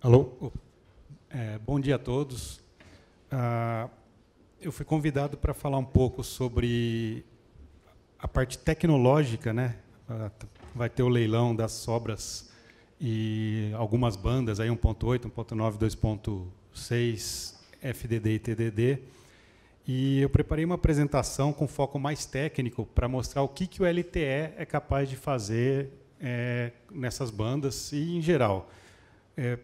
Alô? Bom dia a todos. Eu fui convidado para falar um pouco sobre a parte tecnológica, né? Vai ter o leilão das obras e algumas bandas, aí 1.8, 1.9, 2.6, FDD e TDD. E eu preparei uma apresentação com foco mais técnico para mostrar o que o LTE é capaz de fazer nessas bandas e, em geral,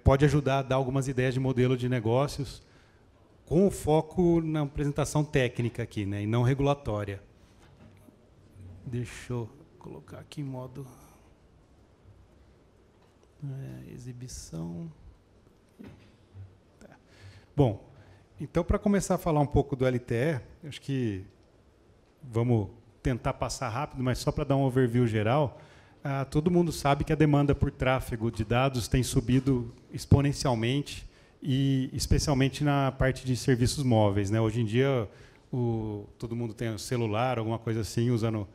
pode ajudar a dar algumas ideias de modelo de negócios com o foco na apresentação técnica aqui, né, e não regulatória. Deixa eu colocar aqui em modo exibição. Tá. Bom, então, para começar a falar um pouco do LTE, acho que vamos tentar passar rápido, mas só para dar um overview geral, todo mundo sabe que a demanda por tráfego de dados tem subido exponencialmente, e especialmente na parte de serviços móveis, né? Hoje em dia, todo mundo tem um celular, alguma coisa assim, usando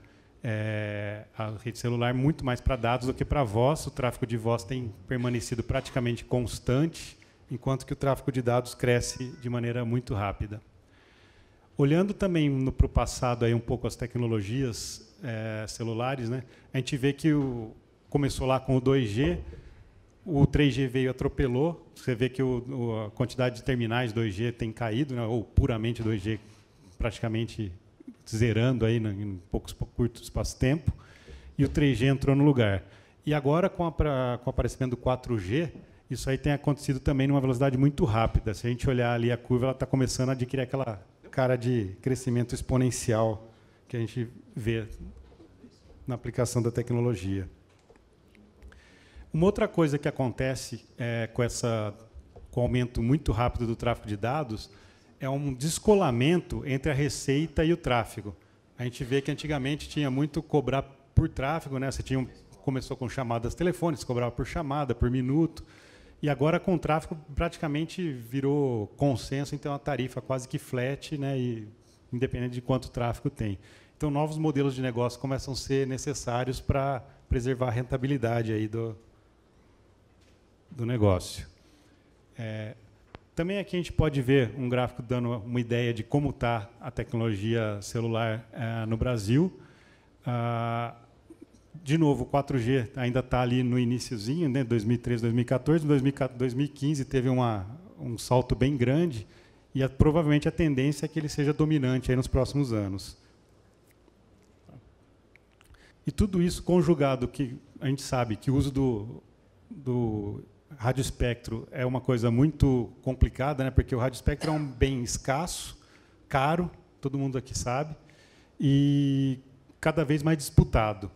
a rede celular muito mais para dados do que para voz. O tráfego de voz tem permanecido praticamente constante, enquanto que o tráfego de dados cresce de maneira muito rápida. Olhando também para o passado aí um pouco as tecnologias celulares, né, a gente vê que começou lá com o 2G, o 3G veio e atropelou. Você vê que a quantidade de terminais 2G tem caído, né, ou puramente 2G praticamente zerando aí em curto espaço de tempo, e o 3G entrou no lugar. E agora, com o aparecimento do 4G, isso aí tem acontecido também numa velocidade muito rápida. Se a gente olhar ali a curva, ela está começando a adquirir aquela cara de crescimento exponencial que a gente vê na aplicação da tecnologia. Uma outra coisa que acontece com o aumento muito rápido do tráfego de dados é um descolamento entre a receita e o tráfego. A gente vê que antigamente tinha muito cobrar por tráfego, né? Começou com chamadas telefônicas, cobrava por chamada, por minuto. E agora, com o tráfego, praticamente virou consenso, então é uma tarifa quase que flat, né, e independente de quanto tráfego tem. Então, novos modelos de negócio começam a ser necessários para preservar a rentabilidade aí do negócio. Também aqui a gente pode ver um gráfico dando uma ideia de como está a tecnologia celular no Brasil. De novo, o 4G ainda está ali no iniciozinho, né, 2013, 2014. Em 2015 teve um salto bem grande, e provavelmente a tendência é que ele seja dominante aí nos próximos anos. E tudo isso conjugado, que a gente sabe que o uso do radioespectro é uma coisa muito complicada, né, porque o radioespectro é um bem escasso, caro, todo mundo aqui sabe, e cada vez mais disputado.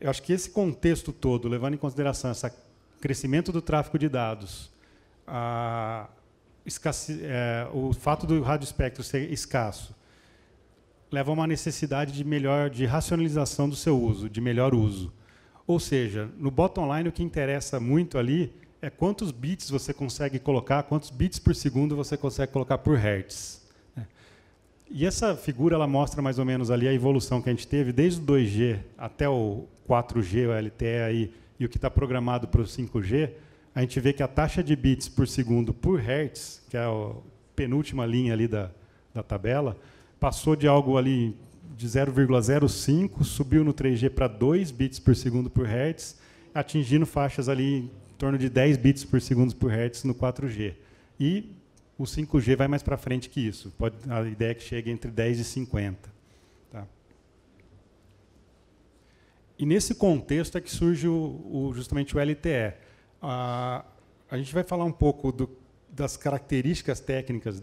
Eu acho que esse contexto todo, levando em consideração esse crescimento do tráfego de dados, o fato do radioespectro ser escasso, leva a uma necessidade de racionalização do seu uso, de melhor uso. Ou seja, no bottom line, o que interessa muito ali é quantos bits você consegue colocar, quantos bits por segundo você consegue colocar por hertz. E essa figura ela mostra mais ou menos ali a evolução que a gente teve desde o 2G até o 4G, o LTE aí, e o que está programado para o 5G. A gente vê que a taxa de bits por segundo por hertz, que é a penúltima linha ali da tabela, passou de algo ali de 0,05, subiu no 3G para 2 bits por segundo por hertz, atingindo faixas ali em torno de 10 bits por segundo por hertz no 4G. E o 5G vai mais para frente que isso. A ideia é que chegue entre 10 e 50. Tá? E nesse contexto é que surge justamente o LTE. A gente vai falar um pouco das características técnicas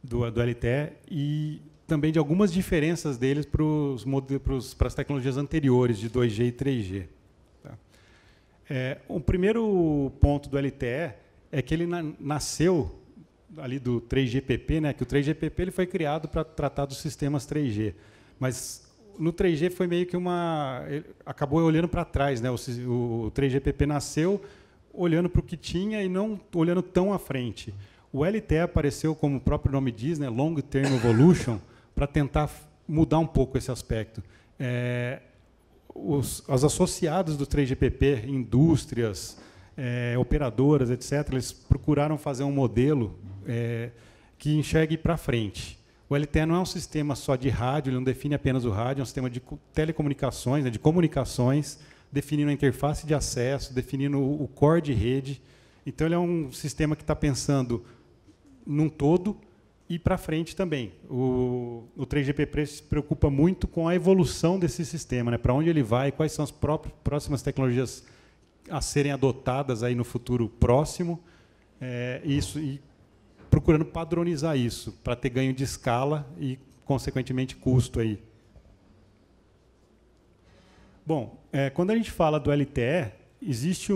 do LTE, e também de algumas diferenças deles para as tecnologias anteriores, de 2G e 3G. Tá? O primeiro ponto do LTE é que ele nasceu ali do 3GPP, né, que o 3GPP ele foi criado para tratar dos sistemas 3G, mas no 3G foi meio que acabou olhando para trás, né, o 3GPP nasceu olhando para o que tinha e não olhando tão à frente. O LTE apareceu, como o próprio nome diz, né, Long Term Evolution, para tentar mudar um pouco esse aspecto. Os associados do 3GPP, indústrias, operadoras, etc., eles procuraram fazer um modelo que enxergue para frente. O LTE não é um sistema só de rádio, ele não define apenas o rádio, é um sistema de telecomunicações, de comunicações, definindo a interface de acesso, definindo o core de rede. Então, ele é um sistema que está pensando num todo e para frente também. O 3GPP se preocupa muito com a evolução desse sistema, né? Para onde ele vai, quais são as próximas tecnologias a serem adotadas aí no futuro próximo, e procurando padronizar isso, para ter ganho de escala e, consequentemente, custo aí. Bom, quando a gente fala do LTE, existe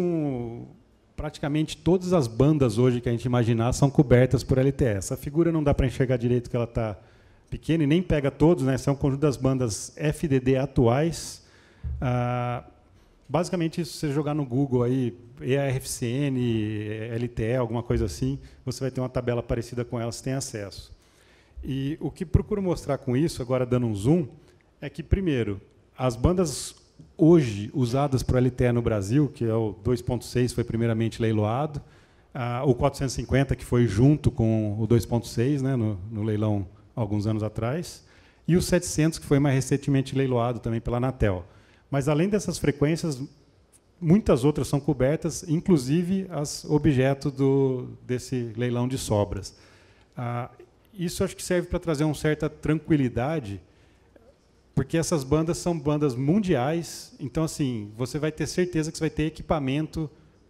praticamente todas as bandas hoje que a gente imaginar são cobertas por LTE. Essa figura não dá para enxergar direito, que ela está pequena e nem pega todos, né? São um conjunto das bandas FDD atuais. Basicamente, se você jogar no Google aí, EARFCN, LTE, alguma coisa assim, você vai ter uma tabela parecida com ela, você tem acesso. E o que procuro mostrar com isso, agora dando um zoom, é que, primeiro, as bandas hoje usadas para o LTE no Brasil, que é o 2.6, foi primeiramente leiloado, o 450, que foi junto com o 2.6, né, no leilão alguns anos atrás, e o 700, que foi mais recentemente leiloado também pela Anatel. Mas, além dessas frequências, muitas outras são cobertas, inclusive as objeto desse leilão de sobras. Isso acho que serve para trazer uma certa tranquilidade, porque essas bandas são bandas mundiais, então, assim, você vai ter certeza que você vai ter equipamento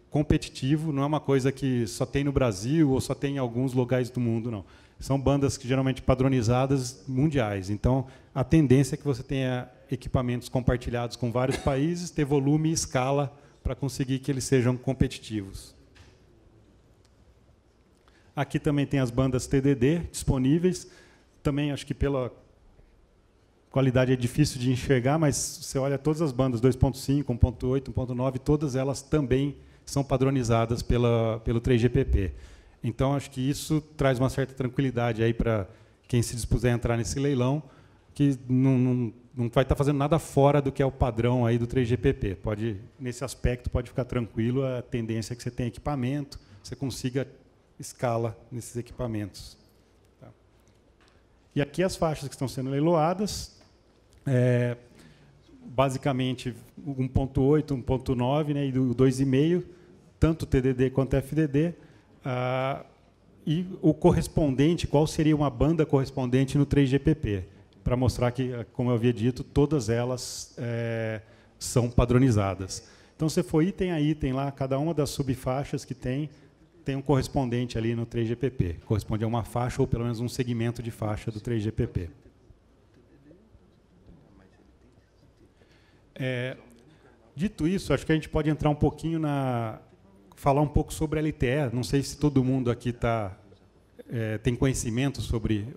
competitivo, não é uma coisa que só tem no Brasil ou só tem em alguns lugares do mundo, não. São bandas que geralmente padronizadas mundiais. Então, a tendência é que você tenha equipamentos compartilhados com vários países, ter volume e escala para conseguir que eles sejam competitivos. Aqui também tem as bandas TDD disponíveis. Também acho que pela qualidade é difícil de enxergar, mas você olha todas as bandas 2.5, 1.8, 1.9, todas elas também são padronizadas pelo 3GPP. Então, acho que isso traz uma certa tranquilidade aí para quem se dispuser a entrar nesse leilão, que não vai estar fazendo nada fora do que é o padrão aí do 3GPP. Nesse aspecto, pode ficar tranquilo, a tendência é que você tenha equipamento, você consiga escala nesses equipamentos. Tá. E aqui as faixas que estão sendo leiloadas, basicamente 1.8, 1.9, né, e do 2,5, tanto TDD quanto FDD, e o correspondente, qual seria uma banda correspondente no 3GPP, para mostrar que, como eu havia dito, todas elas são padronizadas. Então, se for item a item lá, cada uma das subfaixas que tem um correspondente ali no 3GPP, corresponde a uma faixa ou pelo menos um segmento de faixa do 3GPP. Dito isso, acho que a gente pode entrar um pouquinho falar um pouco sobre a LTE. Não sei se todo mundo aqui tem conhecimento sobre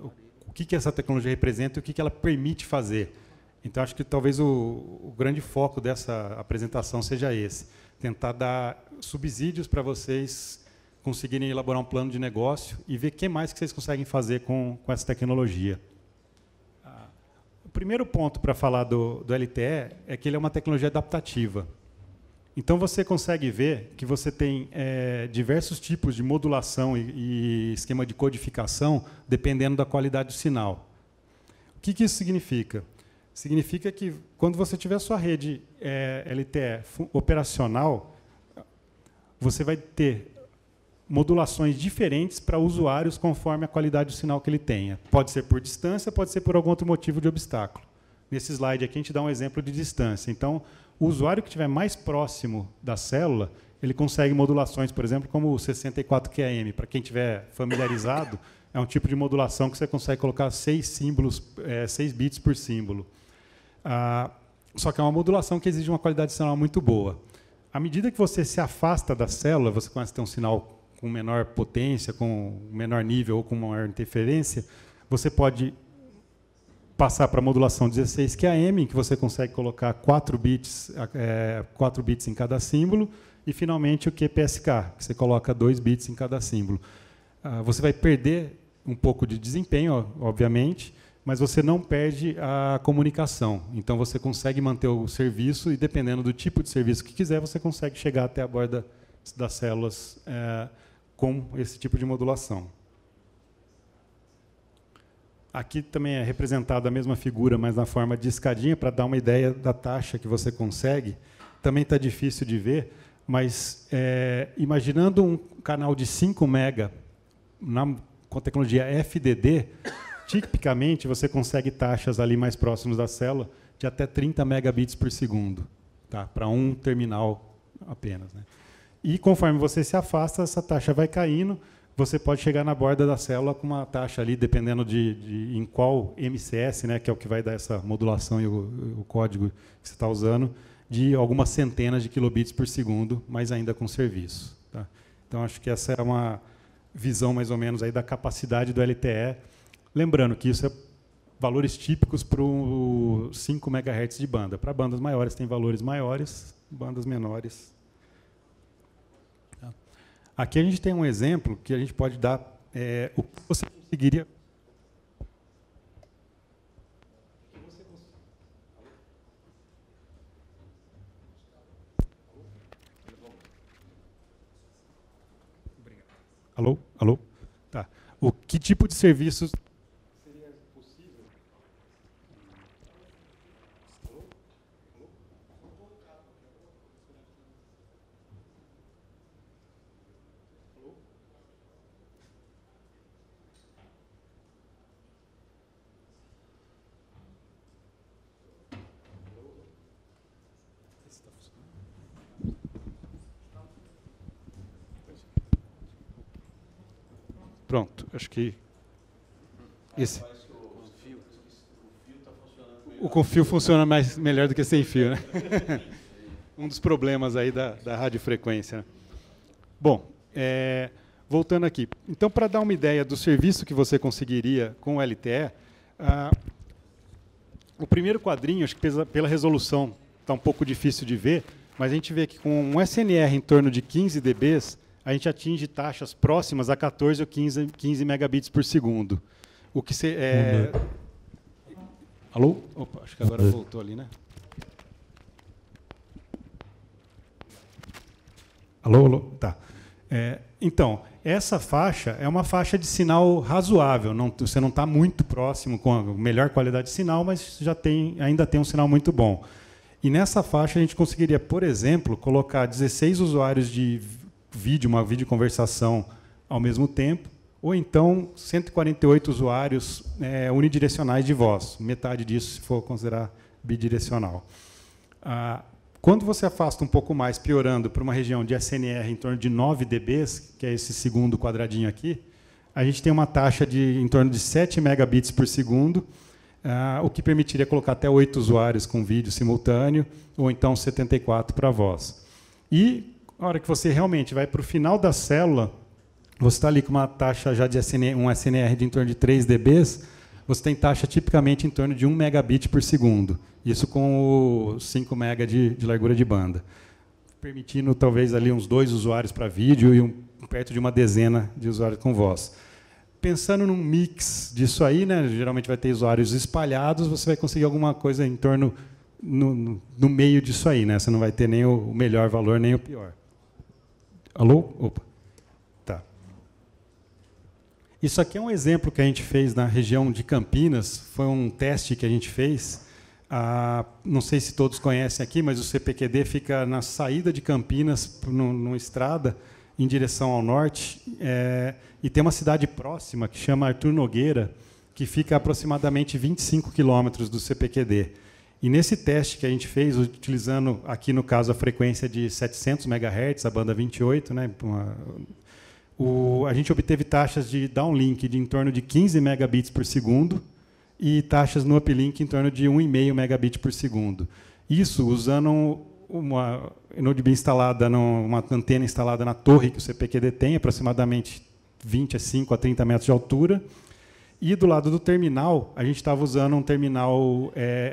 o que essa tecnologia representa e o que ela permite fazer. Então, acho que talvez o grande foco dessa apresentação seja esse, tentar dar subsídios para vocês conseguirem elaborar um plano de negócio e ver o que mais que vocês conseguem fazer com essa tecnologia. O primeiro ponto para falar do LTE é que ele é uma tecnologia adaptativa. Então, você consegue ver que você tem diversos tipos de modulação e esquema de codificação, dependendo da qualidade do sinal. O que isso significa? Significa que, quando você tiver a sua rede LTE operacional, você vai ter modulações diferentes para usuários conforme a qualidade do sinal que ele tenha. Pode ser por distância, pode ser por algum outro motivo de obstáculo. Nesse slide aqui, a gente dá um exemplo de distância. Então, o usuário que estiver mais próximo da célula, ele consegue modulações, por exemplo, como o 64 QAM. Para quem estiver familiarizado, é um tipo de modulação que você consegue colocar 6 bits por símbolo. Só que é uma modulação que exige uma qualidade de sinal muito boa. À medida que você se afasta da célula, você começa a ter um sinal com menor potência, com menor nível ou com maior interferência, você pode passar para a modulação 16 QAM, em que você consegue colocar 4 bits em cada símbolo, e, finalmente, o QPSK, que você coloca 2 bits em cada símbolo. Você vai perder um pouco de desempenho, obviamente, mas você não perde a comunicação. Então, você consegue manter o serviço e, dependendo do tipo de serviço que quiser, você consegue chegar até a borda das células com esse tipo de modulação. Aqui também é representada a mesma figura, mas na forma de escadinha, para dar uma ideia da taxa que você consegue. Também está difícil de ver, mas imaginando um canal de 5 mega com a tecnologia FDD, tipicamente você consegue taxas ali mais próximas da célula de até 30 megabits por segundo, tá? Para um terminal apenas, né? E conforme você se afasta, essa taxa vai caindo. Você pode chegar na borda da célula com uma taxa ali, dependendo de em qual MCS, né, que é o que vai dar essa modulação e o código que você está usando, de algumas centenas de kilobits por segundo, mas ainda com serviço. Tá? Então, acho que essa é uma visão, mais ou menos, aí da capacidade do LTE. Lembrando que isso é valores típicos para o 5 MHz de banda. Para bandas maiores, tem valores maiores, bandas menores. Aqui a gente tem um exemplo que a gente pode dar o que você conseguiria. Alô? Alô? Tá. O que tipo de serviços seria possível? Pronto, acho que esse. O com fio funciona melhor do que sem fio, né? Um dos problemas aí da radiofrequência. Né? Bom, voltando aqui. Então, para dar uma ideia do serviço que você conseguiria com o LTE, o primeiro quadrinho, acho que pela resolução está um pouco difícil de ver, mas a gente vê que com um SNR em torno de 15 dBs, a gente atinge taxas próximas a 14 ou 15 megabits por segundo. O que Alô? Opa, acho que agora voltou ali, né? Alô, alô? Tá. Então, essa faixa é uma faixa de sinal razoável. Você não está muito próximo com a melhor qualidade de sinal, mas ainda tem um sinal muito bom. E nessa faixa a gente conseguiria, por exemplo, colocar 16 usuários de vídeo, uma videoconversação ao mesmo tempo, ou então 148 usuários unidirecionais de voz, metade disso se for considerar bidirecional. Quando você afasta um pouco mais, piorando para uma região de SNR em torno de 9 dBs, que é esse segundo quadradinho aqui, a gente tem uma taxa em torno de 7 megabits por segundo, o que permitiria colocar até 8 usuários com vídeo simultâneo, ou então 74 para voz. E na hora que você realmente vai para o final da célula, você está ali com uma taxa já de um SNR de em torno de 3 dBs, você tem taxa tipicamente em torno de 1 megabit por segundo. Isso com o 5 MB de largura de banda. Permitindo talvez ali uns 2 usuários para vídeo e perto de uma dezena de usuários com voz. Pensando num mix disso aí, né, geralmente vai ter usuários espalhados, você vai conseguir alguma coisa em torno, no meio disso aí. Né? Você não vai ter nem o melhor valor, nem o pior. Alô? Opa. Tá. Isso aqui é um exemplo que a gente fez na região de Campinas. Foi um teste que a gente fez. Não sei se todos conhecem aqui, mas o CPQD fica na saída de Campinas, numa estrada, em direção ao norte. E tem uma cidade próxima, que chama Arthur Nogueira, que fica a aproximadamente 25 quilômetros do CPQD. E nesse teste que a gente fez, utilizando, aqui no caso, a frequência de 700 MHz, a banda 28, né, a gente obteve taxas de downlink de em torno de 15 megabits por segundo e taxas no uplink em torno de 1,5 megabit por segundo. Isso usando uma Node instalada, uma antena instalada na torre que o CPQD tem, aproximadamente 25 a 30 metros de altura. E do lado do terminal, a gente estava usando um terminal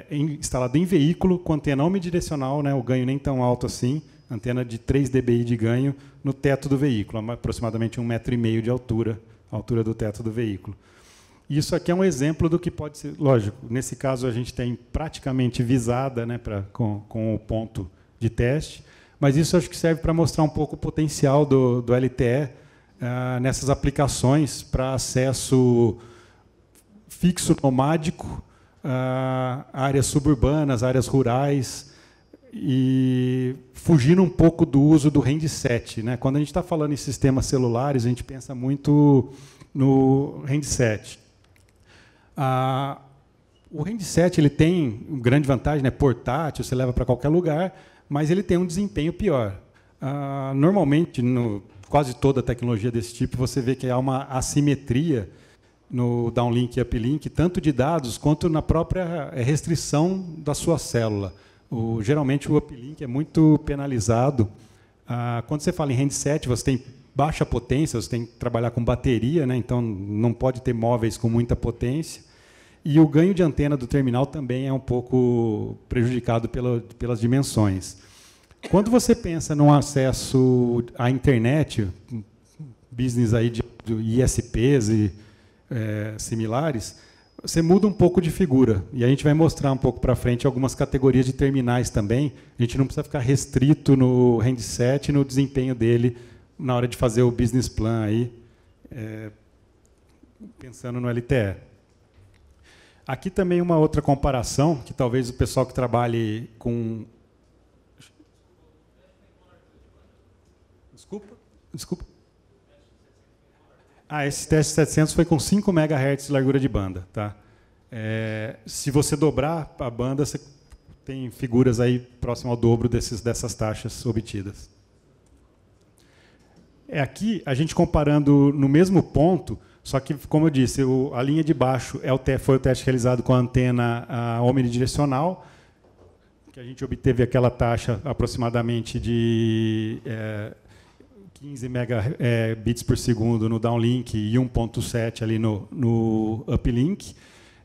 instalado em veículo, com antena omnidirecional, né, o ganho nem tão alto assim, antena de 3 dBi de ganho no teto do veículo, aproximadamente 1,5 m de altura, a altura do teto do veículo. Isso aqui é um exemplo do que pode ser, lógico, nesse caso a gente tem praticamente visada, né, com o ponto de teste, Mas isso acho que serve para mostrar um pouco o potencial do LTE nessas aplicações para acesso fixo nomádico, áreas suburbanas, áreas rurais, e fugindo um pouco do uso do handset, né? Quando a gente está falando em sistemas celulares, a gente pensa muito no handset. O handset ele tem uma grande vantagem, né? Portátil, você leva para qualquer lugar, mas ele tem um desempenho pior. Normalmente, quase toda tecnologia desse tipo, você vê que há uma assimetria no downlink e uplink, tanto de dados quanto na própria restrição da sua célula. Geralmente, o uplink é muito penalizado. Quando você fala em handset, você tem baixa potência, você tem que trabalhar com bateria, né? Então não pode ter móveis com muita potência. E o ganho de antena do terminal também é um pouco prejudicado pelas dimensões. Quando você pensa num acesso à internet, business aí de ISPs e similares, você muda um pouco de figura. E a gente vai mostrar um pouco para frente algumas categorias de terminais também. A gente não precisa ficar restrito no handset e no desempenho dele na hora de fazer o business plan aí, pensando no LTE. Aqui também uma outra comparação, que talvez o pessoal que trabalhe com... Desculpa. Esse teste 700 foi com 5 MHz de largura de banda. Tá? Se você dobrar a banda, você tem figuras aí próximo ao dobro dessas taxas obtidas. Aqui, a gente comparando no mesmo ponto, só que, como eu disse, a linha de baixo foi o teste realizado com a antena omnidirecional, que a gente obteve aquela taxa aproximadamente de 15 megabits por segundo no downlink e 1.7 ali no uplink.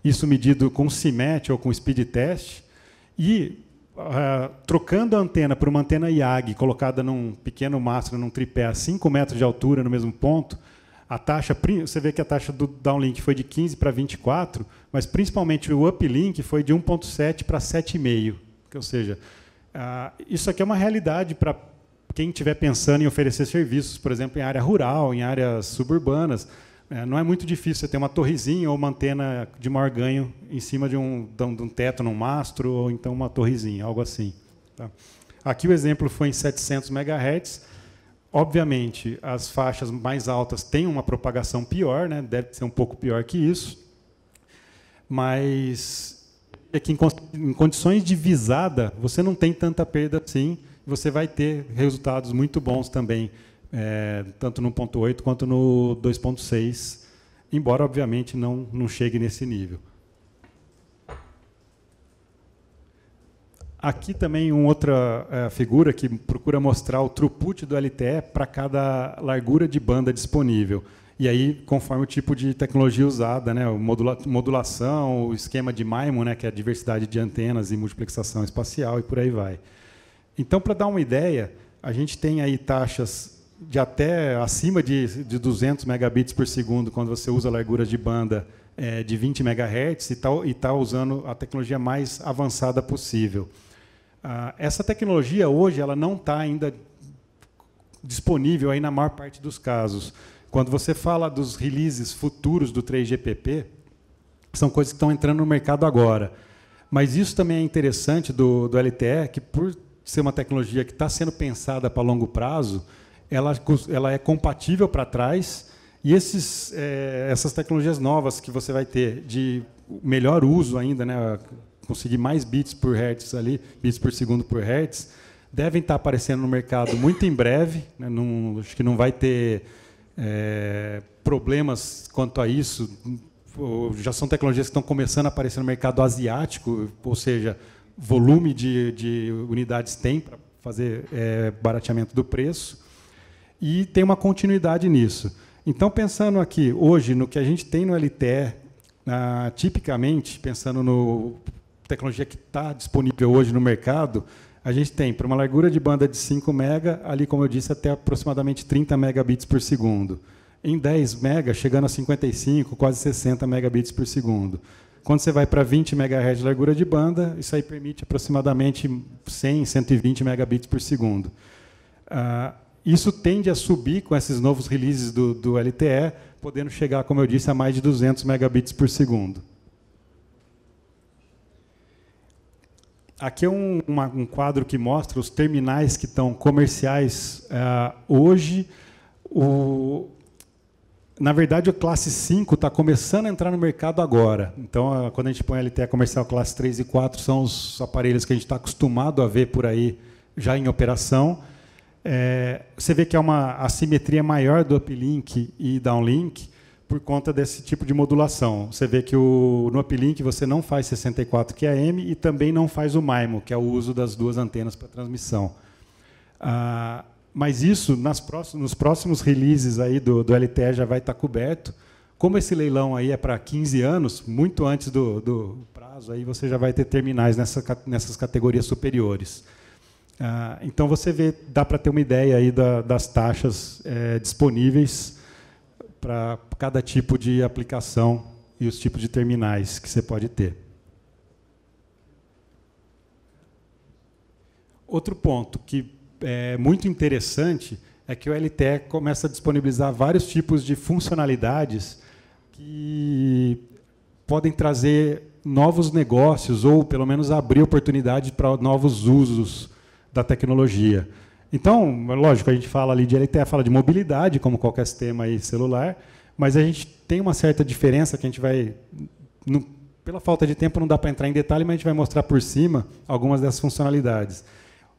Isso medido com CIMET ou com speed test. E trocando a antena por uma antena IAG colocada num pequeno mastro, num tripé a 5 metros de altura no mesmo ponto, a taxa, você vê que a taxa do downlink foi de 15 para 24, mas principalmente o uplink foi de 1.7 para 7,5. Ou seja, isso aqui é uma realidade para quem estiver pensando em oferecer serviços, por exemplo, em área rural, em áreas suburbanas. Não é muito difícil você ter uma torrezinha ou uma antena de maior ganho em cima de um teto, num mastro, ou então uma torrezinha, algo assim. Tá? Aqui o exemplo foi em 700 MHz. Obviamente, as faixas mais altas têm uma propagação pior, né? Deve ser um pouco pior que isso, mas aqui em condições de visada, você não tem tanta perda assim, você vai ter resultados muito bons também, tanto no 1.8 quanto no 2.6, embora, obviamente, não chegue nesse nível. Aqui também uma outra figura que procura mostrar o throughput do LTE para cada largura de banda disponível. E aí, conforme o tipo de tecnologia usada, né, modulação, o esquema de MIMO, né, que é a diversidade de antenas e multiplexação espacial, e por aí vai. Então, para dar uma ideia, a gente tem aí taxas de até acima de 200 megabits por segundo quando você usa larguras de banda de 20 MHz e está usando a tecnologia mais avançada possível. Essa tecnologia, hoje, ela não está ainda disponível aí na maior parte dos casos. Quando você fala dos releases futuros do 3GPP, são coisas que estão entrando no mercado agora. Mas isso também é interessante do LTE, que por ser uma tecnologia que está sendo pensada para longo prazo, ela é compatível para trás, e essas tecnologias novas que você vai ter de melhor uso ainda, né, conseguir mais bits por hertz ali, bits por segundo por hertz, devem estar aparecendo no mercado muito em breve, né, acho que não vai ter problemas quanto a isso. Já são tecnologias que estão começando a aparecer no mercado asiático, ou seja, volume de unidades tem para fazer barateamento do preço, e tem uma continuidade nisso. Então, pensando aqui, hoje, no que a gente tem no LTE, tipicamente, pensando no tecnologia que está disponível hoje no mercado, a gente tem, para uma largura de banda de 5 MB, ali, como eu disse, até aproximadamente 30 megabits por segundo. Em 10 MB, chegando a 55, quase 60 megabits por segundo. Quando você vai para 20 MHz de largura de banda, isso aí permite aproximadamente 100, 120 megabits por segundo. Isso tende a subir com esses novos releases do LTE, podendo chegar, como eu disse, a mais de 200 megabits por segundo. Aqui é um quadro que mostra os terminais que estão comerciais hoje. Na verdade, a classe 5 está começando a entrar no mercado agora. Então, quando a gente põe LTE comercial classe 3 e 4, são os aparelhos que a gente está acostumado a ver por aí já em operação. Você vê que há uma assimetria maior do uplink e downlink por conta desse tipo de modulação. Você vê que no uplink você não faz 64 QAM e também não faz o MIMO, que é o uso das duas antenas para transmissão. Mas isso, nos próximos releases aí do LTE já vai estar coberto. Como esse leilão aí é para 15 anos, muito antes do prazo, aí você já vai ter terminais nessas categorias superiores. Então, você vê, dá para ter uma ideia aí das taxas disponíveis para cada tipo de aplicação e os tipos de terminais que você pode ter. Outro ponto que é muito interessante é que o LTE começa a disponibilizar vários tipos de funcionalidades que podem trazer novos negócios ou, pelo menos, abrir oportunidade para novos usos da tecnologia. Então, lógico, a gente fala ali de LTE, fala de mobilidade, como qualquer sistema aí celular, mas a gente tem uma certa diferença que a gente vai... pela falta de tempo não dá para entrar em detalhe, mas a gente vai mostrar por cima algumas dessas funcionalidades.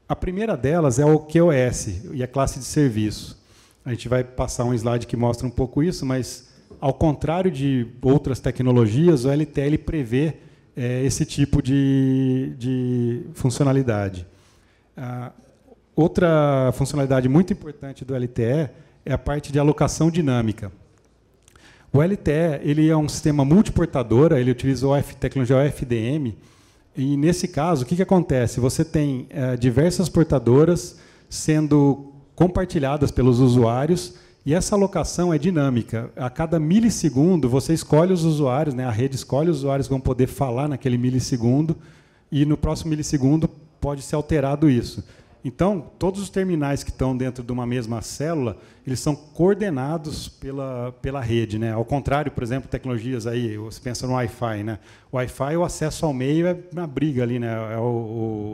A primeira delas é o QoS e a classe de serviço. A gente vai passar um slide que mostra um pouco isso, mas, ao contrário de outras tecnologias, o LTE ele prevê esse tipo de funcionalidade. Outra funcionalidade muito importante do LTE é a parte de alocação dinâmica. O LTE ele é um sistema multiportador, ele utiliza a tecnologia OFDM, e, nesse caso, o que acontece? Você tem diversas portadoras sendo compartilhadas pelos usuários, e essa alocação é dinâmica. A cada milissegundo, você escolhe os usuários, a rede escolhe os usuários que vão poder falar naquele milissegundo, e no próximo milissegundo pode ser alterado isso. Então, todos os terminais que estão dentro de uma mesma célula, eles são coordenados pela rede, né? Ao contrário, por exemplo, tecnologias aí, você pensa no Wi-Fi, né? O Wi-Fi, o acesso ao meio é uma briga ali, né?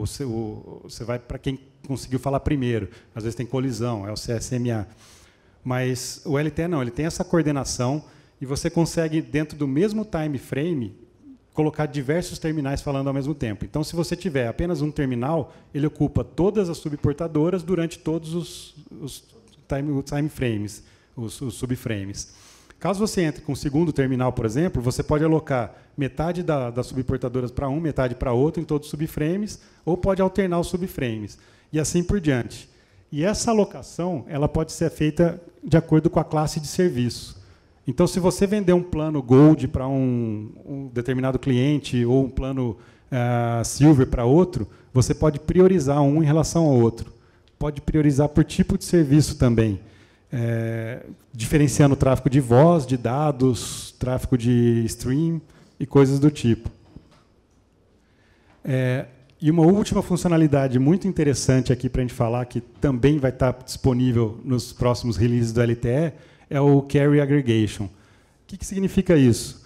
Você vai para quem conseguiu falar primeiro. Às vezes tem colisão, é o CSMA. Mas o LTE não, ele tem essa coordenação e você consegue, dentro do mesmo time frame, colocar diversos terminais falando ao mesmo tempo. Então, se você tiver apenas um terminal, ele ocupa todas as subportadoras durante todos os time frames, os subframes. Caso você entre com o segundo terminal, por exemplo, você pode alocar metade das subportadoras para um, metade para outro em todos os subframes, ou pode alternar os subframes, e assim por diante. E essa alocação ela pode ser feita de acordo com a classe de serviço. Então, se você vender um plano Gold para um determinado cliente ou um plano Silver para outro, você pode priorizar um em relação ao outro. Pode priorizar por tipo de serviço também, diferenciando o tráfego de voz, de dados, tráfego de stream e coisas do tipo. E uma última funcionalidade muito interessante aqui para a gente falar, que também vai estar disponível nos próximos releases do LTE, é o Carrier Aggregation. O que significa isso?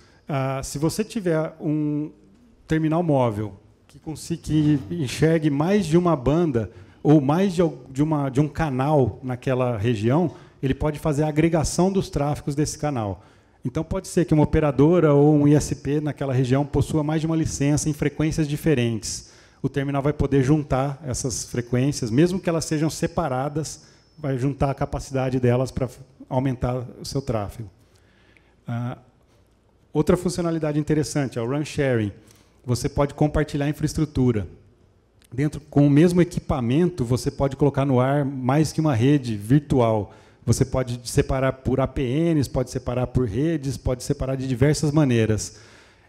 Se você tiver um terminal móvel que enxergue mais de uma banda ou mais de um canal naquela região, ele pode fazer a agregação dos tráfegos desse canal. Então, pode ser que uma operadora ou um ISP naquela região possua mais de uma licença em frequências diferentes. O terminal vai poder juntar essas frequências, mesmo que elas sejam separadas, vai juntar a capacidade delas para aumentar o seu tráfego. Outra funcionalidade interessante é o Run Sharing. Você pode compartilhar a infraestrutura. Com o mesmo equipamento, você pode colocar no ar mais que uma rede virtual. Você pode separar por APNs, pode separar por redes, pode separar de diversas maneiras.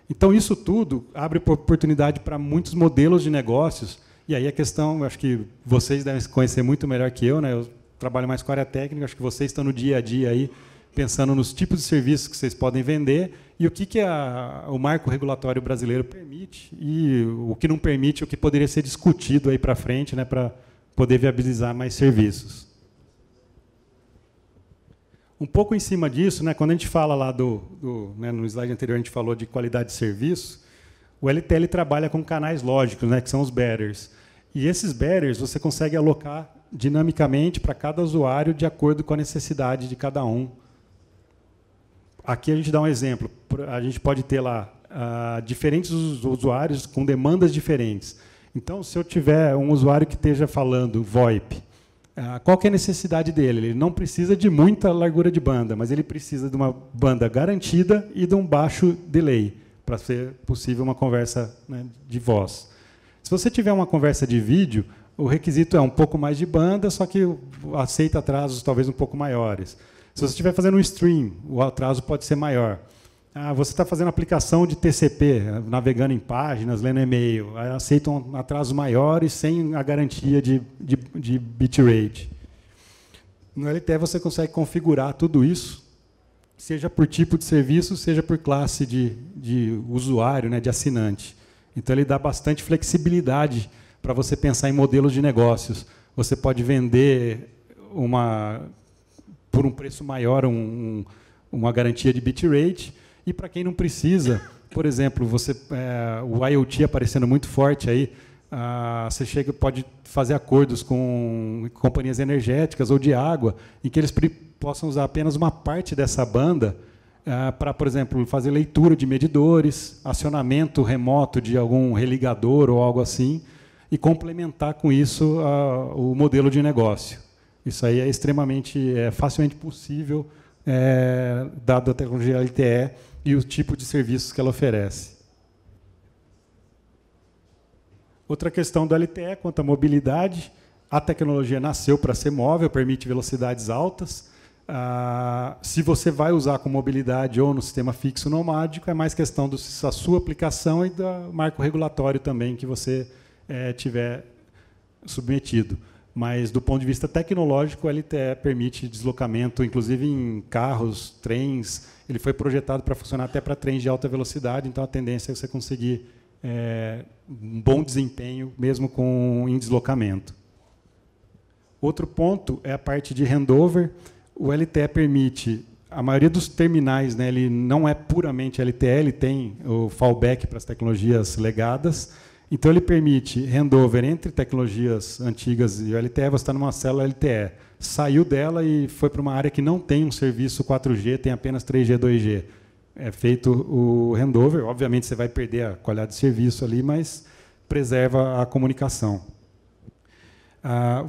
Então, isso tudo abre oportunidade para muitos modelos de negócios. E aí a questão, acho que vocês devem conhecer muito melhor que eu, né? Eu trabalho mais com a área técnica, acho que vocês estão no dia a dia aí pensando nos tipos de serviços que vocês podem vender e o que o marco regulatório brasileiro permite e o que não permite, o que poderia ser discutido aí para frente, né, para poder viabilizar mais serviços. Um pouco em cima disso, né, quando a gente fala lá né, no slide anterior a gente falou de qualidade de serviço, o LTE trabalha com canais lógicos, né, que são os barriers. E esses barriers você consegue alocar dinamicamente para cada usuário de acordo com a necessidade de cada um. Aqui a gente dá um exemplo. A gente pode ter lá diferentes usuários com demandas diferentes. Então, se eu tiver um usuário que esteja falando VoIP, qual que é a necessidade dele? Ele não precisa de muita largura de banda, mas ele precisa de uma banda garantida e de um baixo delay, para ser possível uma conversa, né, de voz. Se você tiver uma conversa de vídeo, o requisito é um pouco mais de banda, só que aceita atrasos talvez um pouco maiores. Se você estiver fazendo um stream, o atraso pode ser maior. Você está fazendo aplicação de TCP, navegando em páginas, lendo e-mail, aceitam atrasos maiores sem a garantia de bitrate. No LTE você consegue configurar tudo isso, seja por tipo de serviço, seja por classe de usuário, né, de assinante. Então ele dá bastante flexibilidade para você pensar em modelos de negócios. Você pode vender por um preço maior uma garantia de bitrate, e para quem não precisa, por exemplo, o IoT aparecendo muito forte aí, você pode fazer acordos com companhias energéticas ou de água, em que eles possam usar apenas uma parte dessa banda para, por exemplo, fazer leitura de medidores, acionamento remoto de algum religador ou algo assim, e complementar com isso o modelo de negócio. Isso aí é facilmente possível, dado a tecnologia LTE e o tipo de serviços que ela oferece. Outra questão do LTE, quanto à mobilidade, a tecnologia nasceu para ser móvel, permite velocidades altas. Se você vai usar com mobilidade ou no sistema fixo nomádico, é mais questão da sua aplicação e do marco regulatório também que você tiver submetido. Mas, do ponto de vista tecnológico, o LTE permite deslocamento, inclusive em carros, trens. Ele foi projetado para funcionar até para trens de alta velocidade, então a tendência é você conseguir um bom desempenho, mesmo em deslocamento. Outro ponto é a parte de handover. O LTE permite, a maioria dos terminais, né, ele não é puramente LTE, ele tem o fallback para as tecnologias legadas. Então, ele permite handover entre tecnologias antigas e o LTE. Você está numa célula LTE, saiu dela e foi para uma área que não tem um serviço 4G, tem apenas 3G, 2G. É feito o handover. Obviamente, você vai perder a qualidade de serviço ali, mas preserva a comunicação.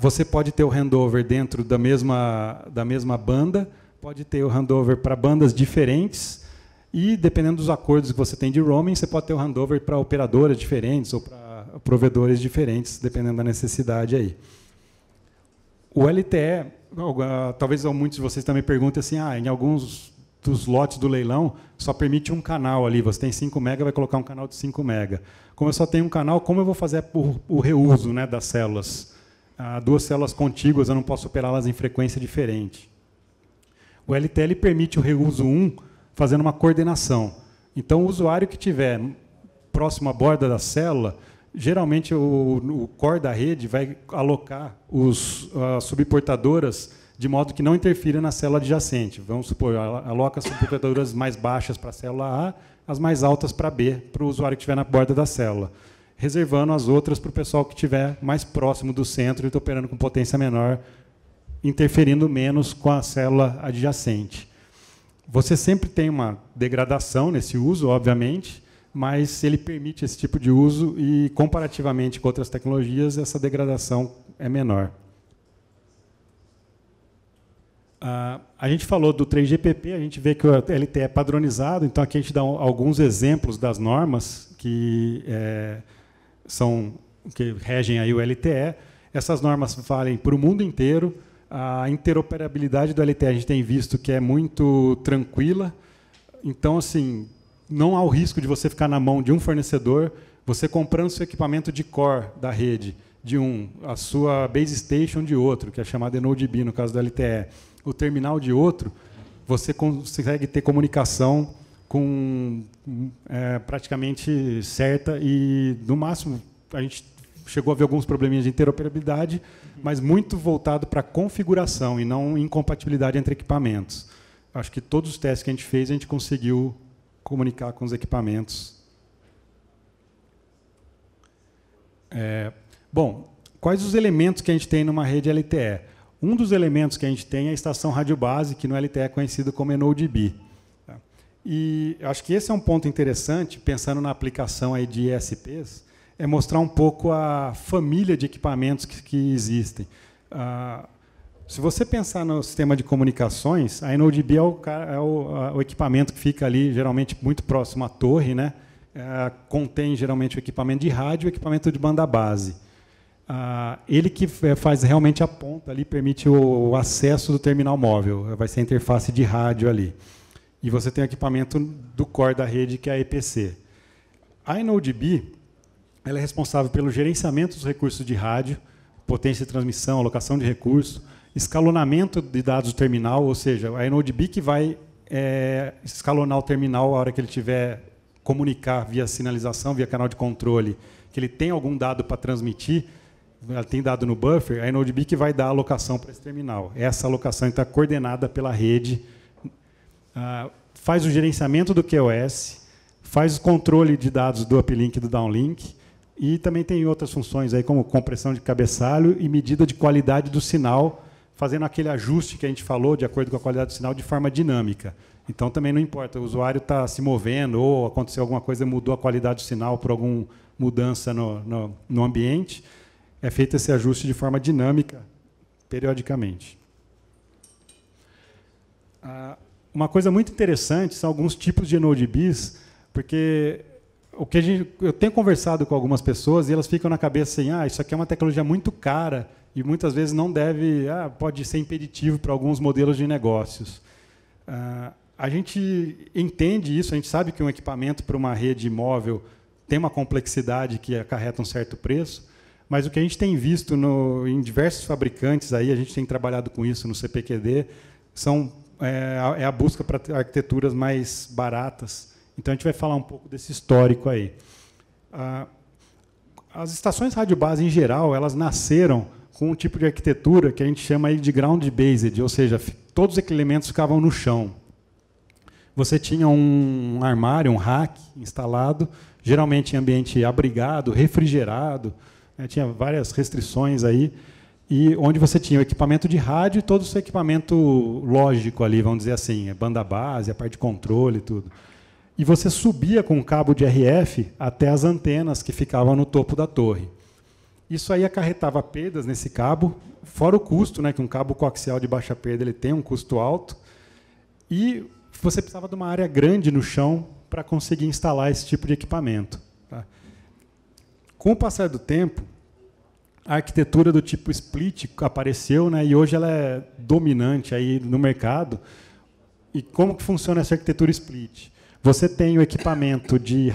Você pode ter o handover dentro da mesma banda, pode ter o handover para bandas diferentes, e, dependendo dos acordos que você tem de roaming, você pode ter o handover para operadoras diferentes ou para provedores diferentes, dependendo da necessidade aí. O LTE, talvez muitos de vocês também perguntem assim, em alguns dos lotes do leilão, só permite um canal ali. Você tem 5 MB, vai colocar um canal de 5 MB. Como eu só tenho um canal, como eu vou fazer o reuso, né, das células? 2 células contíguas, eu não posso operá-las em frequência diferente. O LTE permite o reuso 1, fazendo uma coordenação. Então, o usuário que estiver próximo à borda da célula, geralmente o core da rede vai alocar as subportadoras de modo que não interfira na célula adjacente. Vamos supor, aloca as subportadoras mais baixas para a célula A, as mais altas para B, para o usuário que estiver na borda da célula, reservando as outras para o pessoal que estiver mais próximo do centro e está operando com potência menor, interferindo menos com a célula adjacente. Você sempre tem uma degradação nesse uso, obviamente, mas ele permite esse tipo de uso e, comparativamente com outras tecnologias, essa degradação é menor. A gente falou do 3GPP, a gente vê que o LTE é padronizado, então aqui a gente dá alguns exemplos das normas que regem aí o LTE. Essas normas valem para o mundo inteiro. A interoperabilidade do LTE a gente tem visto que é muito tranquila. Então, assim, não há o risco de você ficar na mão de um fornecedor, você comprando seu equipamento de core da rede de a sua base station de outro, que é chamada NodeB no caso do LTE, o terminal de outro, você consegue ter comunicação com praticamente certa e, no máximo, a gente chegou a ver alguns probleminhas de interoperabilidade, mas muito voltado para configuração e não incompatibilidade entre equipamentos. Acho que todos os testes que a gente fez, a gente conseguiu comunicar com os equipamentos. Bom, quais os elementos que a gente tem numa rede LTE? Um dos elementos que a gente tem é a estação rádio base, que no LTE é conhecido como NodeB. E acho que esse é um ponto interessante, pensando na aplicação aí de ESPs, é mostrar um pouco a família de equipamentos que existem. Se você pensar no sistema de comunicações, a NodeB é o equipamento que fica ali, geralmente muito próximo à torre, né? Contém geralmente o equipamento de rádio e o equipamento de banda base. Ele que faz realmente a ponta ali, permite o acesso do terminal móvel, vai ser a interface de rádio ali. E você tem o equipamento do core da rede, que é a EPC. A NodeB, ela é responsável pelo gerenciamento dos recursos de rádio, potência de transmissão, alocação de recursos, escalonamento de dados do terminal, ou seja, a NodeB que vai escalonar o terminal a hora que ele tiver comunicar via sinalização, via canal de controle, que ele tem algum dado para transmitir, ela tem dado no buffer, a NodeB que vai dar a alocação para esse terminal. Essa alocação está coordenada pela rede, faz o gerenciamento do QoS, faz o controle de dados do uplink e do downlink, e também tem outras funções aí, como compressão de cabeçalho e medida de qualidade do sinal, fazendo aquele ajuste que a gente falou, de acordo com a qualidade do sinal, de forma dinâmica. Então, também não importa, o usuário está se movendo ou aconteceu alguma coisa, mudou a qualidade do sinal por alguma mudança no ambiente, é feito esse ajuste de forma dinâmica, periodicamente. Uma coisa muito interessante são alguns tipos de NodeBs, porque eu tenho conversado com algumas pessoas e elas ficam na cabeça assim, isso aqui é uma tecnologia muito cara e muitas vezes não deve, pode ser impeditivo para alguns modelos de negócios. A gente entende isso, a gente sabe que um equipamento para uma rede móvel tem uma complexidade que acarreta um certo preço, mas o que a gente tem visto em diversos fabricantes, aí, a gente tem trabalhado com isso no CPQD, é a busca para arquiteturas mais baratas. Então, a gente vai falar um pouco desse histórico aí. As estações rádio base, em geral, elas nasceram com um tipo de arquitetura que a gente chama aí de ground-based, ou seja, todos os elementos ficavam no chão. Você tinha um armário, um rack instalado, geralmente em ambiente abrigado, refrigerado, tinha várias restrições aí, e onde você tinha o equipamento de rádio e todo o seu equipamento lógico ali, vamos dizer assim, a banda base, a parte de controle e tudo. E você subia com um cabo de RF até as antenas que ficavam no topo da torre. Isso aí acarretava perdas nesse cabo, fora o custo, né, que um cabo coaxial de baixa perda ele tem um custo alto, e você precisava de uma área grande no chão para conseguir instalar esse tipo de equipamento. Tá? Com o passar do tempo, a arquitetura do tipo split apareceu, né, e hoje ela é dominante aí no mercado. E como que funciona essa arquitetura split? Você tem o equipamento de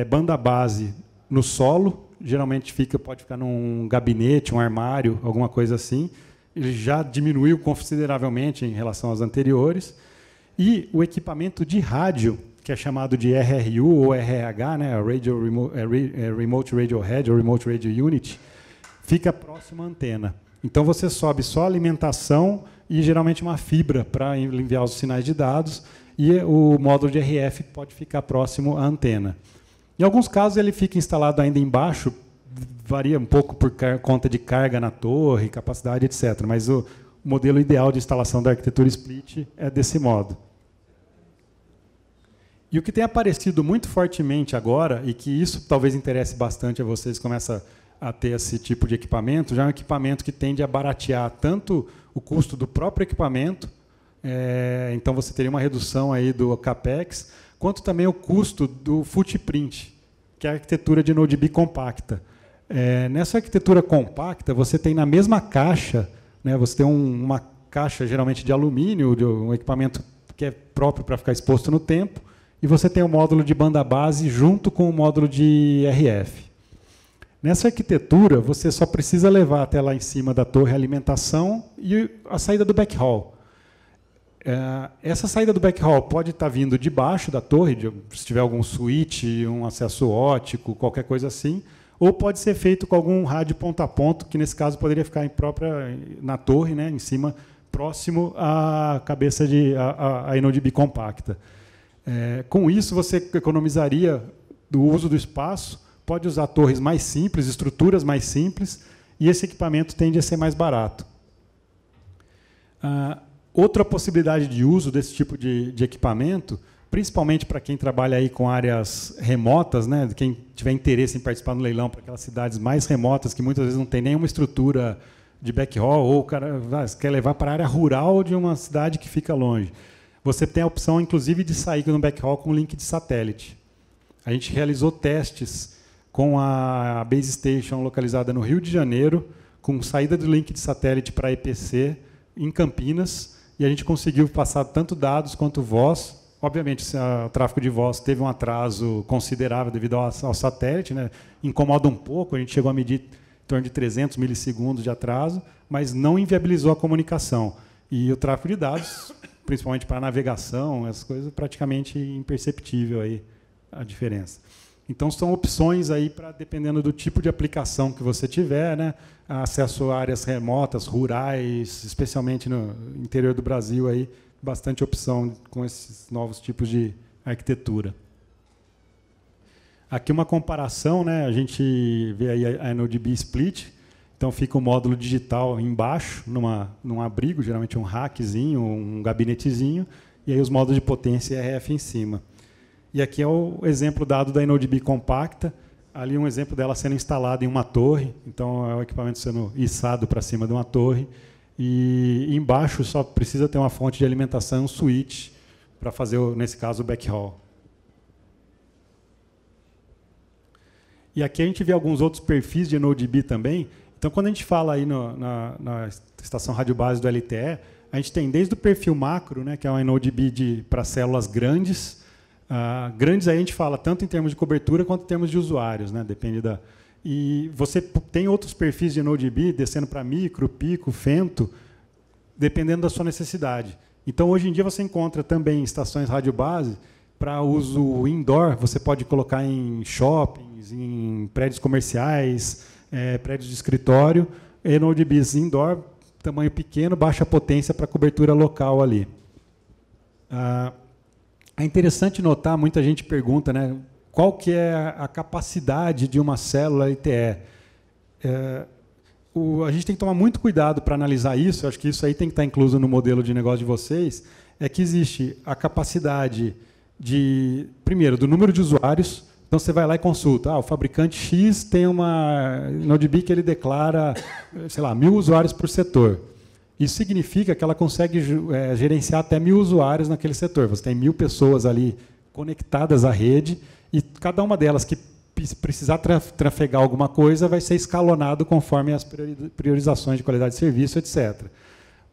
banda base no solo, geralmente pode ficar num gabinete, um armário, alguma coisa assim. Ele já diminuiu consideravelmente em relação aos anteriores. E o equipamento de rádio, que é chamado de RRU ou RRH, né, Remote Radio Head ou Remote Radio Unit, fica próximo à antena. Então, você sobe só a alimentação e, geralmente, uma fibra para enviar os sinais de dados, e o módulo de RF pode ficar próximo à antena. Em alguns casos, ele fica instalado ainda embaixo, varia um pouco por conta de carga na torre, capacidade, etc. Mas o modelo ideal de instalação da arquitetura split é desse modo. E o que tem aparecido muito fortemente agora, e que isso talvez interesse bastante a vocês, começa a ter esse tipo de equipamento, já é um equipamento que tende a baratear tanto o custo do próprio equipamento, então você teria uma redução aí do CAPEX, quanto também o custo do footprint, que é a arquitetura de NodeB compacta. Nessa arquitetura compacta, você tem na mesma caixa, né, você tem uma caixa geralmente de alumínio, de um equipamento que é próprio para ficar exposto no tempo, e você tem o módulo de banda base junto com o módulo de RF. Nessa arquitetura, você só precisa levar até lá em cima da torre a alimentação e a saída do backhaul. Essa saída do backhaul pode estar vindo de baixo da torre, se tiver algum switch, um acesso óptico, qualquer coisa assim, ou pode ser feito com algum rádio ponto a ponto, que nesse caso poderia ficar na torre, né, em cima, próximo à cabeça a InnoDB compacta. Com isso, você economizaria do uso do espaço, pode usar torres mais simples, estruturas mais simples, e esse equipamento tende a ser mais barato. Outra possibilidade de uso desse tipo de equipamento, principalmente para quem trabalha aí com áreas remotas, né, quem tiver interesse em participar do leilão para aquelas cidades mais remotas, que muitas vezes não tem nenhuma estrutura de backhaul, ou o cara quer levar para a área rural de uma cidade que fica longe. Você tem a opção, inclusive, de sair no backhaul com link de satélite. A gente realizou testes com a Base Station localizada no Rio de Janeiro, com saída do link de satélite para EPC em Campinas, e a gente conseguiu passar tanto dados quanto voz. Obviamente, o tráfego de voz teve um atraso considerável devido ao satélite, né? Incomoda um pouco, a gente chegou a medir em torno de 300 milissegundos de atraso, mas não inviabilizou a comunicação. E o tráfego de dados, principalmente para navegação, essas coisas, praticamente imperceptível aí a diferença. Então, são opções aí para, dependendo do tipo de aplicação que você tiver, né? Acesso a áreas remotas, rurais, especialmente no interior do Brasil, aí, bastante opção com esses novos tipos de arquitetura. Aqui uma comparação, né? A gente vê aí a InnoDB Split, então fica o módulo digital embaixo, num abrigo, geralmente um rackzinho, um gabinetezinho, e aí os módulos de potência e RF em cima. E aqui é o exemplo dado da InnoDB compacta, ali um exemplo dela sendo instalada em uma torre, então é o equipamento sendo içado para cima de uma torre, e embaixo só precisa ter uma fonte de alimentação, um switch, para fazer, nesse caso, o backhaul. E aqui a gente vê alguns outros perfis de InnoDB também. Então, quando a gente fala aí na estação rádio base do LTE, a gente tem desde o perfil macro, né, que é uma InnoDB para células grandes. Grandes aí a gente fala tanto em termos de cobertura quanto em termos de usuários, né, depende da... E você tem outros perfis de InnoDB, descendo para micro, pico, fento, dependendo da sua necessidade. Então, hoje em dia, você encontra também estações rádio base para uso indoor. Você pode colocar em shoppings, em prédios comerciais, prédios de escritório, InnoDBs indoor, tamanho pequeno, baixa potência para cobertura local ali. É interessante notar, muita gente pergunta, né, qual que é a capacidade de uma célula LTE. A gente tem que tomar muito cuidado para analisar isso, eu acho que isso aí tem que estar incluso no modelo de negócio de vocês, é que existe a capacidade primeiro, do número de usuários. Então, você vai lá e consulta. O fabricante X tem uma InnoDB que ele declara, sei lá, 1000 usuários por setor. Isso significa que ela consegue gerenciar até 1000 usuários naquele setor. Você tem 1000 pessoas ali conectadas à rede, e cada uma delas que precisar trafegar alguma coisa vai ser escalonado conforme as priorizações de qualidade de serviço, etc.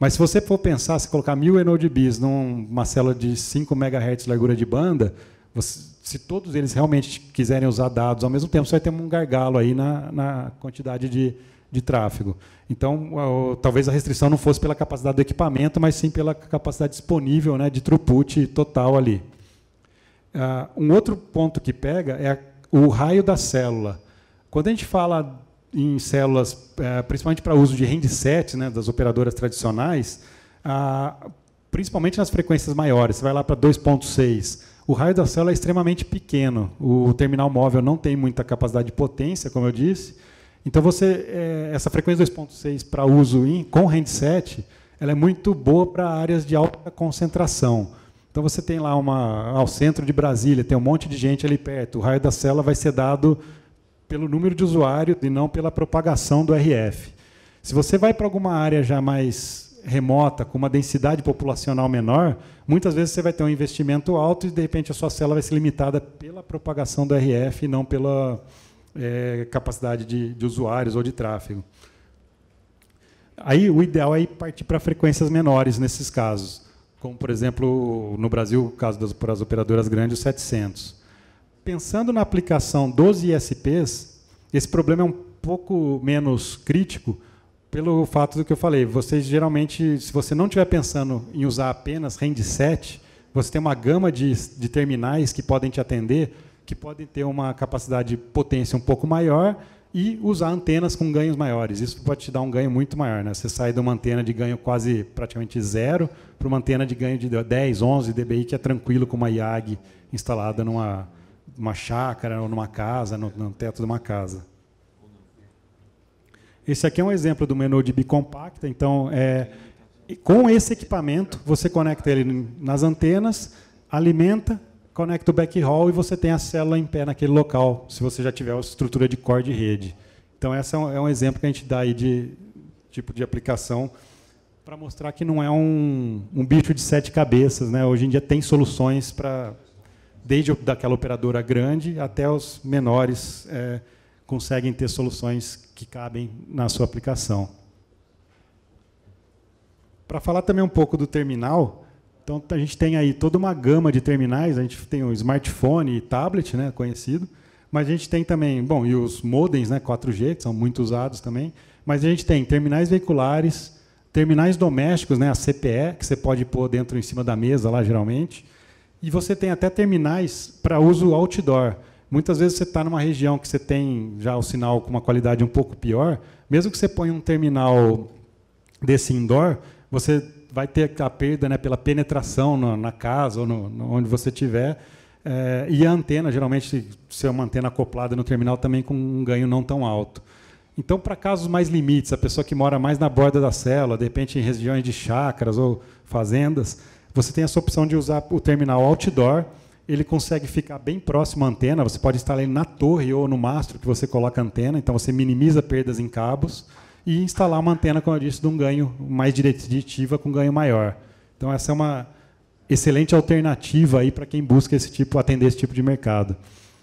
Mas se você for pensar, se colocar 1000 InnoDBs numa célula de 5 MHz largura de banda, se todos eles realmente quiserem usar dados ao mesmo tempo, você vai ter um gargalo aí na quantidade de tráfego. Então, talvez a restrição não fosse pela capacidade do equipamento, mas sim pela capacidade disponível, né, de throughput total ali. Um outro ponto que pega é o raio da célula. Quando a gente fala em células, principalmente para uso de handset, né, das operadoras tradicionais, principalmente nas frequências maiores, você vai lá para 2.6, o raio da célula é extremamente pequeno. O terminal móvel não tem muita capacidade de potência, como eu disse. Então, essa frequência 2.6 para uso com handset, ela é muito boa para áreas de alta concentração. Então, você tem lá ao centro de Brasília, tem um monte de gente ali perto. O raio da célula vai ser dado pelo número de usuários e não pela propagação do RF. Se você vai para alguma área já mais remota, com uma densidade populacional menor, muitas vezes você vai ter um investimento alto e, de repente, a sua célula vai ser limitada pela propagação do RF e não pela capacidade de usuários ou de tráfego. Aí, o ideal é partir para frequências menores nesses casos, como, por exemplo, no Brasil, o caso para as operadoras grandes, o 700. Pensando na aplicação dos ISPs, esse problema é um pouco menos crítico, Pelo fato do que eu falei, vocês geralmente, se você não estiver pensando em usar apenas handset, você tem uma gama de terminais que podem te atender, que podem ter uma capacidade de potência um pouco maior e usar antenas com ganhos maiores. Isso pode te dar um ganho muito maior, né? Você sai de uma antena de ganho quase praticamente zero para uma antena de ganho de 10, 11 dBi, que é tranquilo com uma IAG instalada numa chácara ou numa casa, no teto de uma casa. Esse aqui é um exemplo do menu de bicompacta. Então, com esse equipamento, você conecta ele nas antenas, alimenta, conecta o backhaul e você tem a célula em pé naquele local, se você já tiver a estrutura de core de rede. Então, esse é um exemplo que a gente dá aí de tipo de aplicação para mostrar que não é um bicho de 7 cabeças, né? Hoje em dia tem soluções para, desde daquela operadora grande até os menores, conseguem ter soluções que cabem na sua aplicação. Para falar também um pouco do terminal, então a gente tem aí toda uma gama de terminais, a gente tem o smartphone e tablet, né, conhecido, mas a gente tem também, bom, e os modems, né, 4G, que são muito usados também, mas a gente tem terminais veiculares, terminais domésticos, né, a CPE, que você pode pôr dentro em cima da mesa lá, geralmente, e você tem até terminais para uso outdoor. Muitas vezes você está numa região que você tem já o sinal com uma qualidade um pouco pior, mesmo que você ponha um terminal desse indoor, você vai ter a perda, né, pela penetração na casa ou onde você estiver, e a antena, geralmente, se é uma antena acoplada no terminal, também com um ganho não tão alto. Então, para casos mais limites, a pessoa que mora mais na borda da célula, de repente em regiões de chácaras ou fazendas, você tem essa opção de usar o terminal outdoor. Ele consegue ficar bem próximo à antena, você pode instalar ele na torre ou no mastro que você coloca a antena, então você minimiza perdas em cabos, e instalar uma antena, como eu disse, de um ganho mais diretiva com ganho maior. Então, essa é uma excelente alternativa aí para quem busca atender esse tipo de mercado.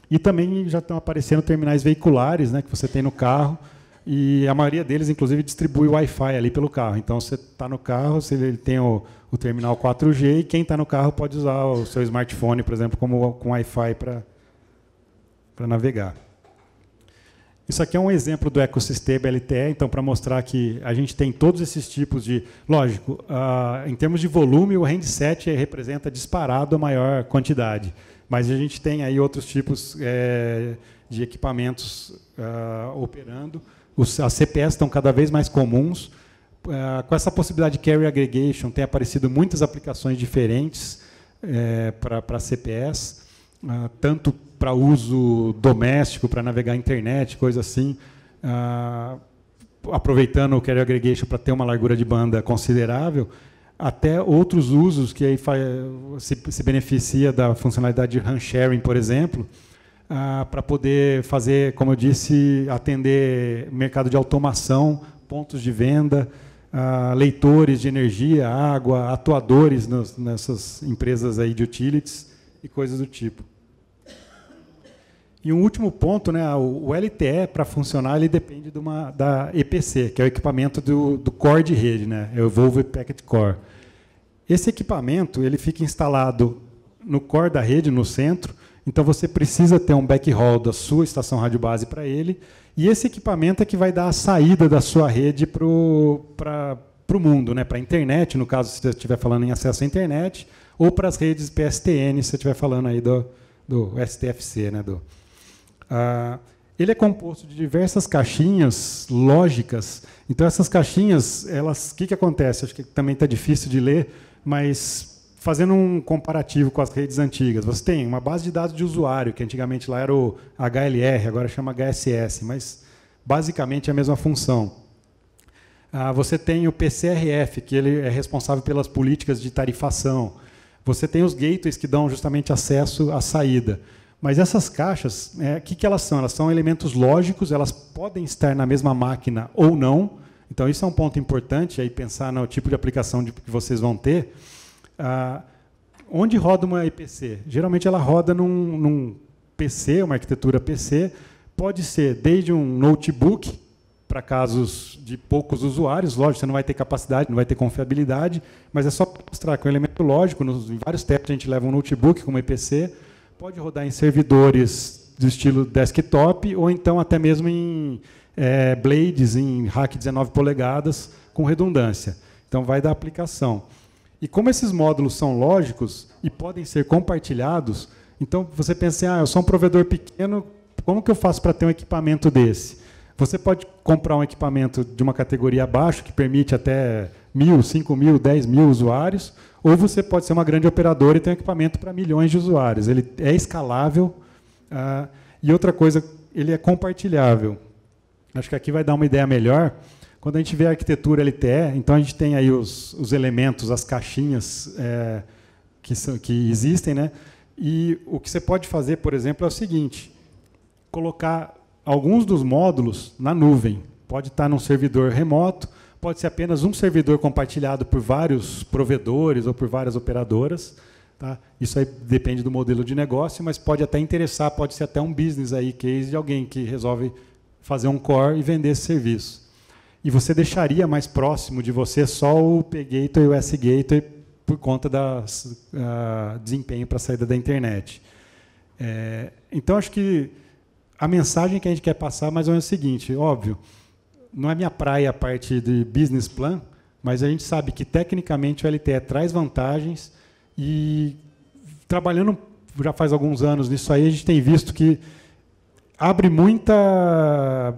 E também já estão aparecendo terminais veiculares, né, que você tem no carro, e a maioria deles, inclusive, distribui Wi-Fi ali pelo carro. Então, você está no carro, ele tem o terminal 4G, e quem está no carro pode usar o seu smartphone, por exemplo, com Wi-Fi para navegar. Isso aqui é um exemplo do ecossistema LTE, então, para mostrar que a gente tem todos esses tipos de... Lógico, em termos de volume, o handset representa disparado a maior quantidade, mas a gente tem aí outros tipos de equipamentos operando. As CPS estão cada vez mais comuns. Com essa possibilidade de carrier aggregation, tem aparecido muitas aplicações diferentes para CPS, tanto para uso doméstico, para navegar a internet, coisa assim, aproveitando o carrier aggregation para ter uma largura de banda considerável, até outros usos que aí se beneficia da funcionalidade de RAN sharing, por exemplo, para poder fazer, como eu disse, atender mercado de automação, pontos de venda, leitores de energia, água, atuadores nessas empresas aí de utilities e coisas do tipo. E um último ponto, né, o LTE, para funcionar, ele depende da EPC, que é o equipamento do core de rede, né, é o Evolved Packet Core. Esse equipamento ele fica instalado no core da rede, no centro, então você precisa ter um backhaul da sua estação rádio base para ele, e esse equipamento é que vai dar a saída da sua rede para o mundo, né, para a internet, no caso, se você estiver falando em acesso à internet, ou para as redes PSTN, se você estiver falando aí do STFC, né, ele é composto de diversas caixinhas lógicas. Então, essas caixinhas, o que acontece? Acho que também está difícil de ler, mas fazendo um comparativo com as redes antigas, você tem uma base de dados de usuário, que antigamente lá era o HLR, agora chama HSS, mas basicamente é a mesma função. Você tem o PCRF, que ele é responsável pelas políticas de tarifação. Você tem os gateways que dão justamente acesso à saída. Mas essas caixas, o que elas são? Elas são elementos lógicos, elas podem estar na mesma máquina ou não. Então, isso é um ponto importante, aí pensar no tipo de aplicação que vocês vão ter. Onde roda uma EPC? Geralmente, ela roda num PC, uma arquitetura PC. Pode ser desde um notebook, para casos de poucos usuários, lógico, você não vai ter capacidade, não vai ter confiabilidade, mas é só para mostrar que é um elemento lógico. Em vários testes, a gente leva um notebook como EPC, pode rodar em servidores do estilo desktop, ou então até mesmo em blades em rack 19 polegadas com redundância. Então, vai da aplicação. E como esses módulos são lógicos e podem ser compartilhados, então você pensa assim, eu sou um provedor pequeno, como que eu faço para ter um equipamento desse? Você pode comprar um equipamento de uma categoria abaixo, que permite até 1.000, 5.000, 10.000 usuários, ou você pode ser uma grande operadora e ter um equipamento para milhões de usuários. Ele é escalável, e outra coisa, ele é compartilhável. Acho que aqui vai dar uma ideia melhor. Quando a gente vê a arquitetura LTE, então a gente tem aí os elementos, as caixinhas que existem, né? E o que você pode fazer, por exemplo, é o seguinte, colocar alguns dos módulos na nuvem. Pode estar num servidor remoto, pode ser apenas um servidor compartilhado por vários provedores ou por várias operadoras. Tá? Isso aí depende do modelo de negócio, mas pode até interessar, pode ser até um business aí, case de alguém que resolve fazer um core e vender esse serviço. E você deixaria mais próximo de você só o P-Gateway e o S-Gateway por conta do desempenho para a saída da internet. Então, acho que a mensagem que a gente quer passar mais ou menos é o seguinte, óbvio, não é minha praia a parte de business plan, mas a gente sabe que, tecnicamente, o LTE traz vantagens e, trabalhando já faz alguns anos nisso aí, a gente tem visto que abre muita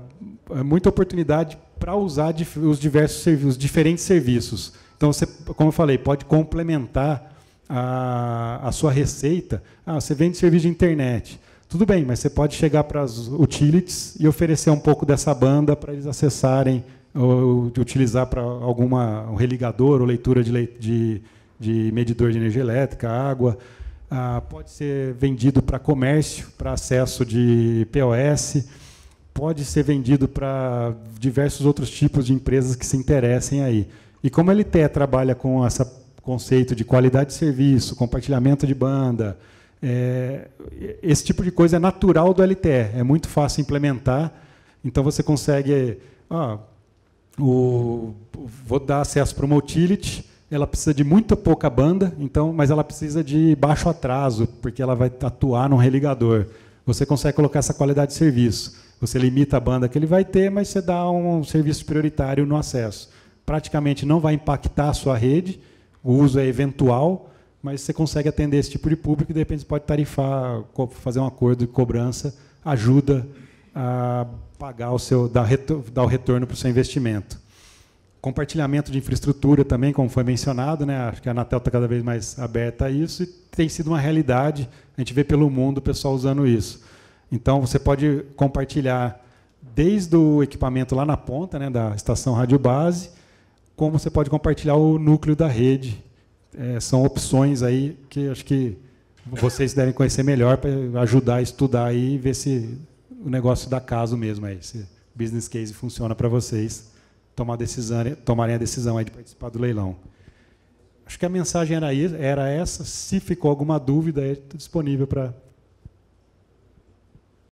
oportunidade para usar os diferentes serviços. Então, você, como eu falei, pode complementar a sua receita. Você vende serviço de internet. Tudo bem, mas você pode chegar para as utilities e oferecer um pouco dessa banda para eles acessarem ou utilizar para um religador ou leitura de medidor de energia elétrica, água. Pode ser vendido para comércio, para acesso de POS. Pode ser vendido para diversos outros tipos de empresas que se interessem aí. E como a LTE trabalha com esse conceito de qualidade de serviço, compartilhamento de banda, esse tipo de coisa é natural do LTE, é muito fácil implementar, então você consegue... vou dar acesso para uma utility, ela precisa de muito pouca banda, mas ela precisa de baixo atraso, porque ela vai atuar num religador. Você consegue colocar essa qualidade de serviço. Você limita a banda que ele vai ter, mas você dá um serviço prioritário no acesso. Praticamente não vai impactar a sua rede, o uso é eventual, mas você consegue atender esse tipo de público e, de repente, você pode tarifar, fazer um acordo de cobrança, ajuda a pagar dar o retorno para o seu investimento. Compartilhamento de infraestrutura também, como foi mencionado, né? Acho que a Anatel está cada vez mais aberta a isso e tem sido uma realidade. A gente vê pelo mundo o pessoal usando isso. Então, você pode compartilhar desde o equipamento lá na ponta, né, da estação rádio base, como você pode compartilhar o núcleo da rede. São opções aí que acho que vocês devem conhecer melhor para ajudar a estudar aí e ver se o negócio dá caso mesmo, aí, se o business case funciona para vocês tomarem a decisão aí de participar do leilão. Acho que a mensagem era essa. Se ficou alguma dúvida, estou disponível para